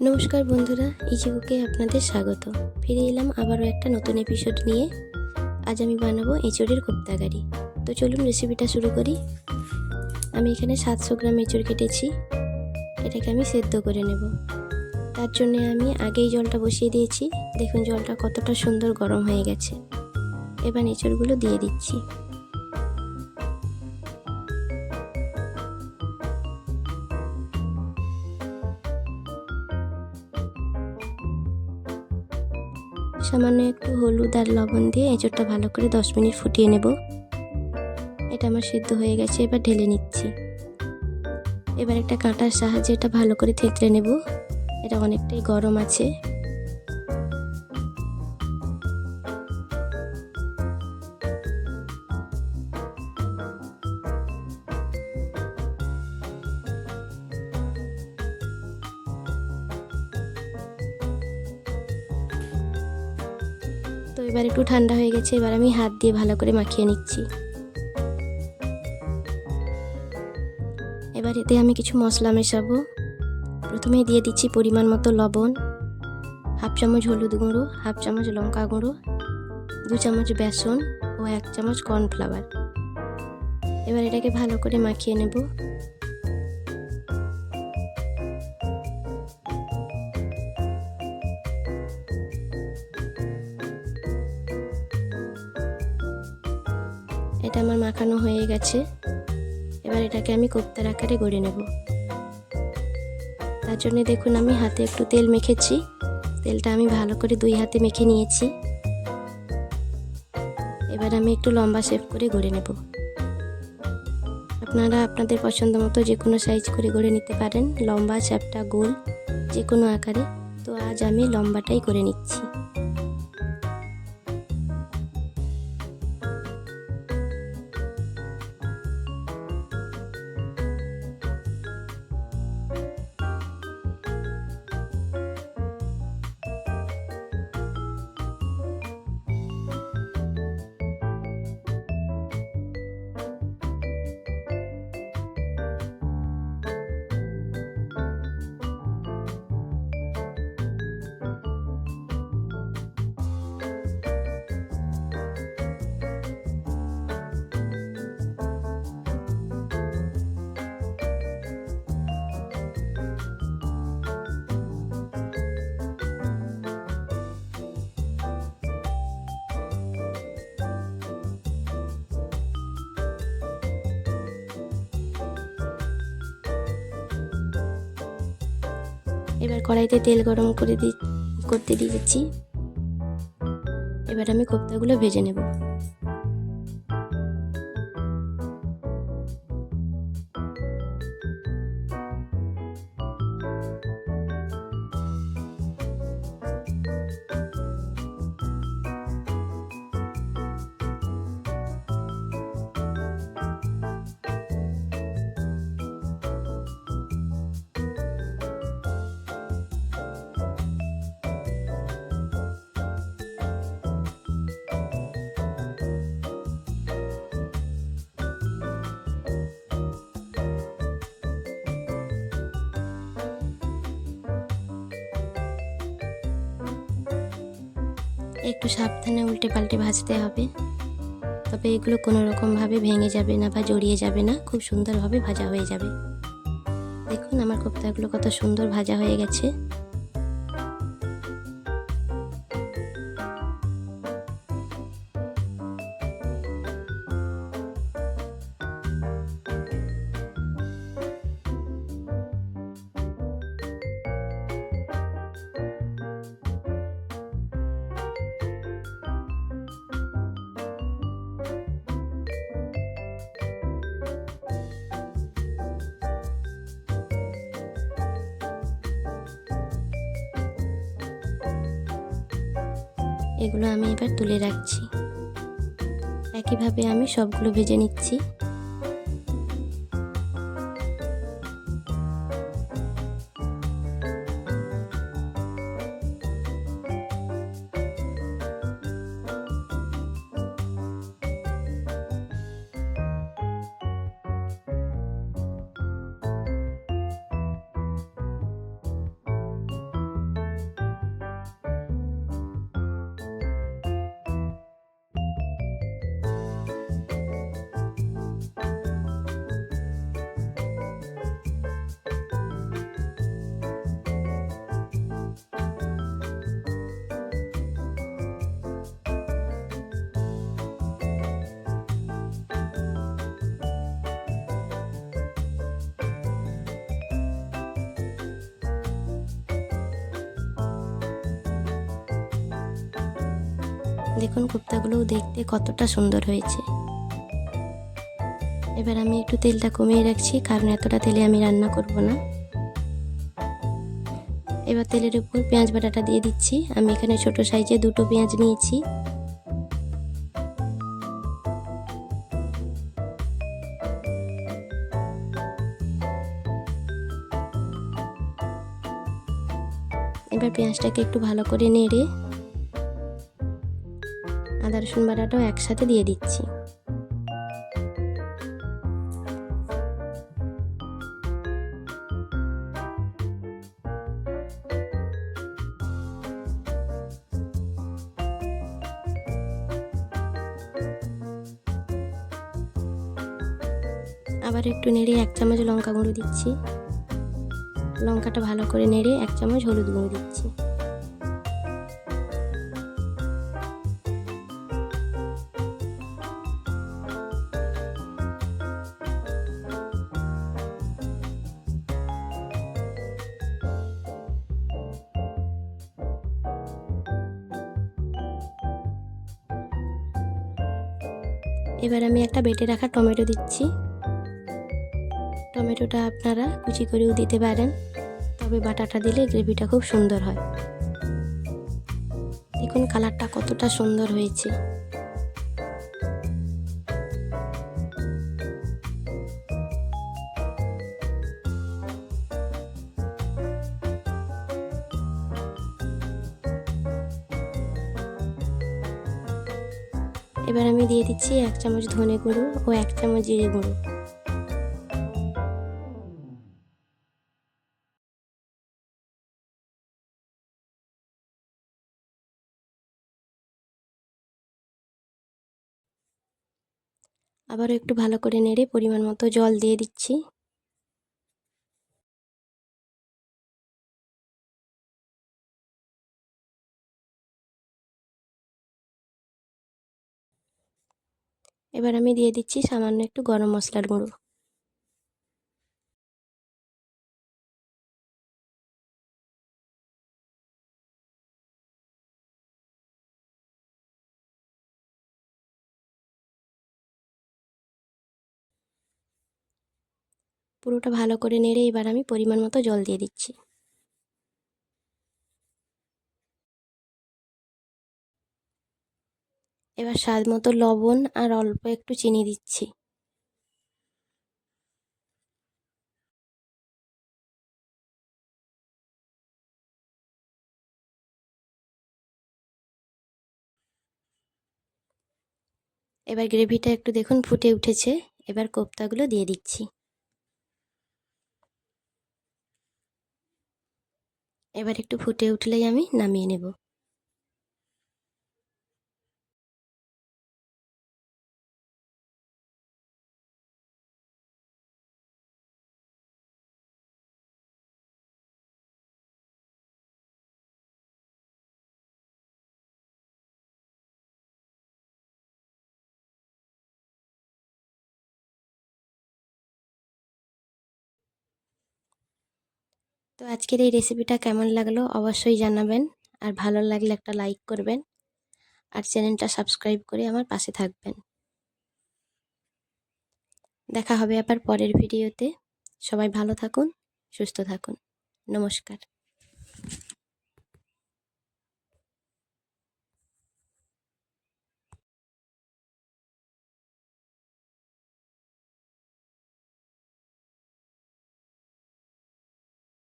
নমস্কার বন্ধুরা, ইজি কুকে আপনাদের স্বাগত। ফিরে এলাম আবারও একটা নতুন এপিসোড নিয়ে। আজ আমি বানাবো এঁচড়ের কোপ্তাকারি। তো চলুন রেসিপিটা শুরু করি। আমি এখানে 700 গ্রাম এঁচড় কেটেছি। এটাকে আমি সেদ্ধ করে নেব। তার জন্য আমি আগেই জলটা বসিয়ে দিয়েছি। দেখুন জলটা কতটা সুন্দর গরম হয়ে গেছে। এবার এঁচড়গুলো দিয়ে দিচ্ছি। সামান্য একটু হলুদ আর লবণ দিয়ে এঁচড়টা ভালো করে 10 মিনিট ফুটিয়ে নেব। এটা আমার সিদ্ধ হয়ে গেছে, এবার ঢেলে নিচ্ছি। এবার একটা কাঁটার সাহায্যে এটা ভালো করে থেঁতলে নেব। এটা অনেকটাই গরম আছে। তো এবার একটু ঠান্ডা হয়ে গেছে, এবার আমি হাত দিয়ে ভালো করে মাখিয়ে নিচ্ছি। এবার এতে আমি কিছু মশলা মেশাবো। প্রথমেই দিয়ে দিচ্ছি পরিমাণ মতো লবণ, হাফ চামচ হলুদ গুঁড়ো, হাফ চামচ লঙ্কা গুঁড়ো, 2 চামচ বেসন ও 1 চামচ কর্নফ্লাওয়ার। এবার এটাকে ভালো করে মাখিয়ে নেব। এটা আমার মাখানো হয়ে গেছে। এবার এটাকে আমি কোপ্তার আকারে গড়ে নেব। তার জন্য দেখুন আমি হাতে একটু তেল মেখেছি। তেলটা আমি ভালো করে 2 হাতে মেখে নিয়েছি। এবার আমি একটু লম্বা শেপ করে গড়ে নেব। আপনারা আপনাদের পছন্দ মতো যে কোনো সাইজ করে গড়ে নিতে পারেন, লম্বা, চ্যাপ্টা, গোল, যে কোনো আকারে। তো আজ আমি লম্বাটাই করে নিচ্ছি। এবার কড়াইতে তেল গরম করতে দিয়েছি। এবার আমি কোপ্তাগুলো ভেজে নেব। একটু সাবধানে উল্টে পাল্টে ভাজতে হবে, তবে এগুলো কোনো রকমভাবে ভেঙে যাবে না বা জড়িয়ে যাবে না, খুব সুন্দরভাবে ভাজা হয়ে যাবে। দেখুন আমার কোপ্তাগুলো কত সুন্দর ভাজা হয়ে গেছে। এগুলো আমি এবার তুলে রাখছি। একইভাবে আমি সবগুলো ভেজে নিচ্ছি। দেখুন কোপ্তাগুলোও দেখতে কতটা সুন্দর হয়েছে। এবার আমি একটু তেলটা কমিয়ে রাখছি, কারণ এতটা তেলে আমি রান্না করব না। এবার তেলের উপর পেঁয়াজ বাটাটা দিয়ে দিচ্ছি। আমি এখানে ছোট সাইজে 2টো পেঁয়াজ নিয়েছি। এবার পেঁয়াজটাকে একটু ভালো করে নেড়ে আদা রসুন বাটাটাও একসাথে দিয়ে দিচ্ছি। আবার একটু নেড়ে 1 চামচ লঙ্কা গুঁড়ো দিচ্ছি। লঙ্কাটা ভালো করে নেড়ে 1 চামচ হলুদ গুঁড়ো দিচ্ছি। এবার আমি একটা বেটে রাখা টমেটো দিচ্ছি। টমেটোটা আপনারা কুচি করেও দিতে পারেন, তবে বাটাটা দিলে গ্রেভিটা খুব সুন্দর হয়। দেখুন কালারটা কতটা সুন্দর হয়েছে। এবার আমি দিয়ে দিচ্ছি 1 চামচ ধনে গুঁড়ো ও 1 চামচ জিরে গুঁড়ো। আবারও একটু ভালো করে নেড়ে পরিমাণ মতো জল দিয়ে দিচ্ছি। এবার আমি দিয়ে দিচ্ছি সামান্য একটু গরম মশলার গুঁড়ো। পুরোটা ভালো করে নেড়ে এবার আমি পরিমাণ মতো জল দিয়ে দিচ্ছি। এবার স্বাদ মতো লবণ আর অল্প একটু চিনি দিচ্ছি। এবার গ্রেভিটা একটু দেখুন ফুটে উঠেছে। এবার কোপ্তাগুলো দিয়ে দিচ্ছি। এবার একটু ফুটে উঠলেই আমি নামিয়ে নেব। তো আজকের এই রেসিপিটা কেমন লাগলো অবশ্যই জানাবেন, আর ভালো লাগলে একটা লাইক করবেন, আর চ্যানেলটা সাবস্ক্রাইব করে আমার পাশে থাকবেন। দেখা হবে আবার পরের ভিডিওতে। সবাই ভালো থাকুন, সুস্থ থাকুন। নমস্কার।